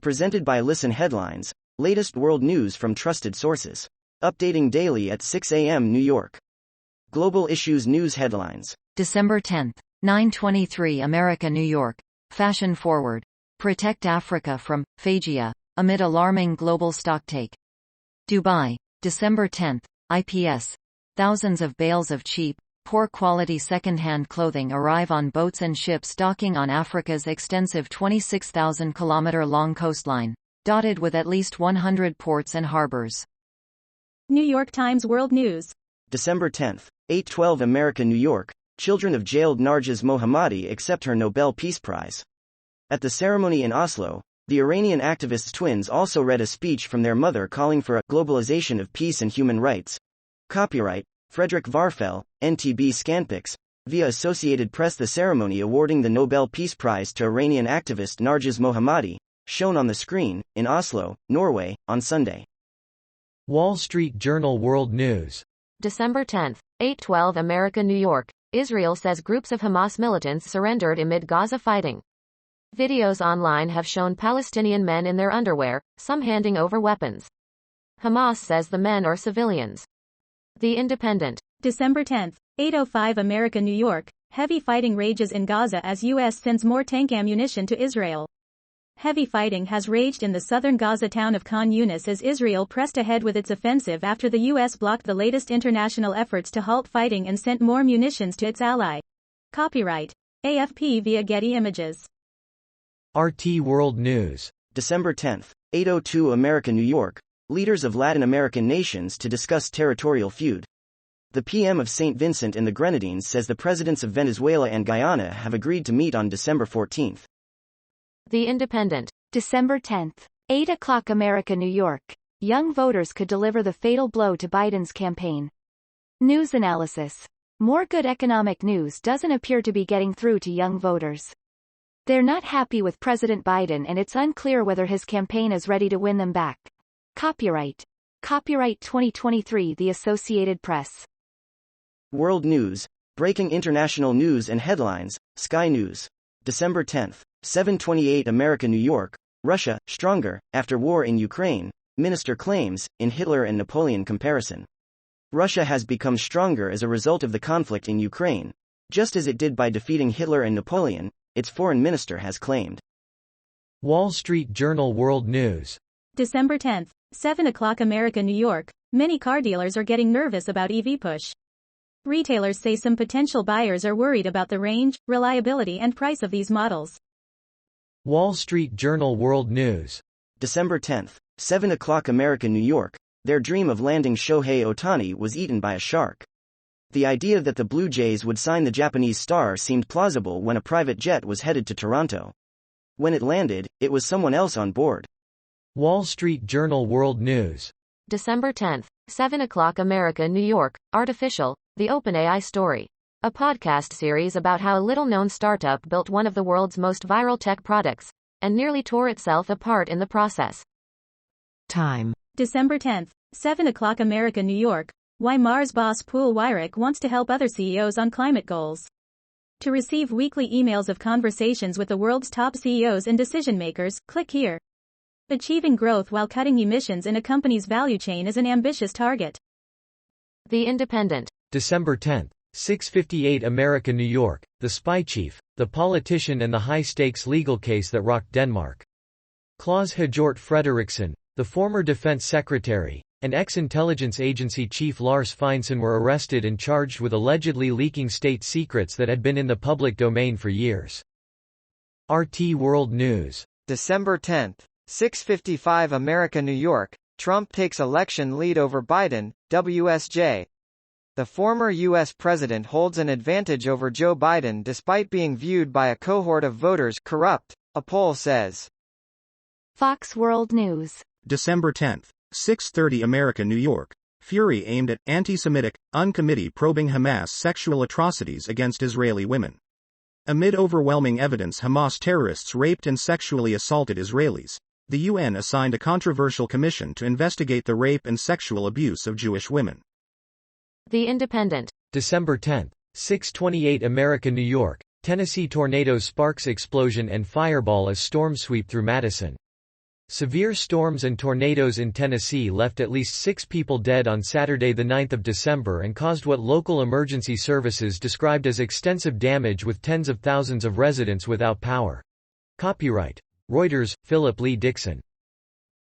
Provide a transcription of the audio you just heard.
Presented by Listen Headlines, latest world news from trusted sources. Updating daily at 6 a.m. New York. Global Issues News Headlines. December 10, 9:23 America, New York. Fashion forward. Protect Africa from phagia amid alarming global stocktake. Dubai, December 10, IPS. Thousands of bales of cheap, poor-quality second-hand clothing arrive on boats and ships docking on Africa's extensive 26,000-kilometer-long coastline, dotted with at least 100 ports and harbors. New York Times World News. December 10, 8:12 America, New York. Children of jailed Narges Mohammadi accept her Nobel Peace Prize. At the ceremony in Oslo, the Iranian activists' twins also read a speech from their mother calling for a globalization of peace and human rights. Copyright Frederick Varfel, NTB Scanpix, via Associated Press. The ceremony awarding the Nobel Peace Prize to Iranian activist Narges Mohammadi, shown on the screen, in Oslo, Norway, on Sunday. Wall Street Journal World News. December 10, 8:12 America, New York. Israel says groups of Hamas militants surrendered amid Gaza fighting. Videos online have shown Palestinian men in their underwear, some handing over weapons. Hamas says the men are civilians. The Independent. December 10, 8:05 America, New York. Heavy fighting rages in Gaza as U.S. sends more tank ammunition to Israel. Heavy fighting has raged in the southern Gaza town of Khan Yunis as Israel pressed ahead with its offensive after the U.S. blocked the latest international efforts to halt fighting and sent more munitions to its ally. Copyright AFP via Getty Images. RT World News. December 10, 8:02 America, New York. Leaders of Latin American nations to discuss territorial feud. The PM of St. Vincent and the Grenadines says the presidents of Venezuela and Guyana have agreed to meet on December 14. The Independent. December 10, 8 o'clock America, New York. Young voters could deliver the fatal blow to Biden's campaign. News analysis. More good economic news doesn't appear to be getting through to young voters. They're not happy with President Biden and it's unclear whether his campaign is ready to win them back. Copyright 2023 The Associated Press. World News. Breaking international news and headlines. Sky News. December 10, 7:28 America, New York. Russia, stronger, after war in Ukraine, minister claims, in Hitler and Napoleon comparison. Russia has become stronger as a result of the conflict in Ukraine, just as it did by defeating Hitler and Napoleon, its foreign minister has claimed. Wall Street Journal World News. December 10, 7 o'clock America, New York. Many car dealers are getting nervous about EV push. Retailers say some potential buyers are worried about the range, reliability and price of these models. Wall Street Journal World News. December 10, 7 o'clock America, New York. Their dream of landing Shohei Ohtani was eaten by a shark. The idea that the Blue Jays would sign the Japanese star seemed plausible when a private jet was headed to Toronto. When it landed, it was someone else on board. Wall Street Journal World News. December 10, 7 o'clock America, New York. Artificial, the OpenAI story. A podcast series about how a little-known startup built one of the world's most viral tech products, and nearly tore itself apart in the process. Time. December 10, 7 o'clock America, New York. Why Mars boss Poul Weyrich wants to help other CEOs on climate goals. To receive weekly emails of conversations with the world's top CEOs and decision-makers, click here. Achieving growth while cutting emissions in a company's value chain is an ambitious target. The Independent. December 10, 6:58 America, New York. The spy chief, the politician and the high-stakes legal case that rocked Denmark. Claus Hjort Frederiksen, the former defense secretary, and ex-intelligence agency chief Lars Feinsson were arrested and charged with allegedly leaking state secrets that had been in the public domain for years. RT World News. December 10, 6:55 America, New York. Trump takes election lead over Biden, WSJ. The former U.S. president holds an advantage over Joe Biden despite being viewed by a cohort of voters corrupt, a poll says. Fox World News. December 10, 6:30 America, New York. Fury aimed at anti-Semitic committee probing Hamas sexual atrocities against Israeli women. Amid overwhelming evidence Hamas terrorists raped and sexually assaulted Israelis, the UN assigned a controversial commission to investigate the rape and sexual abuse of Jewish women. The Independent. December 10, 6:28 America, New York. Tennessee tornado sparks explosion and fireball as storm sweep through Madison. Severe storms and tornadoes in Tennessee left at least 6 people dead on Saturday 9 December and caused what local emergency services described as extensive damage with tens of thousands of residents without power. Copyright Reuters, Philip Lee Dixon.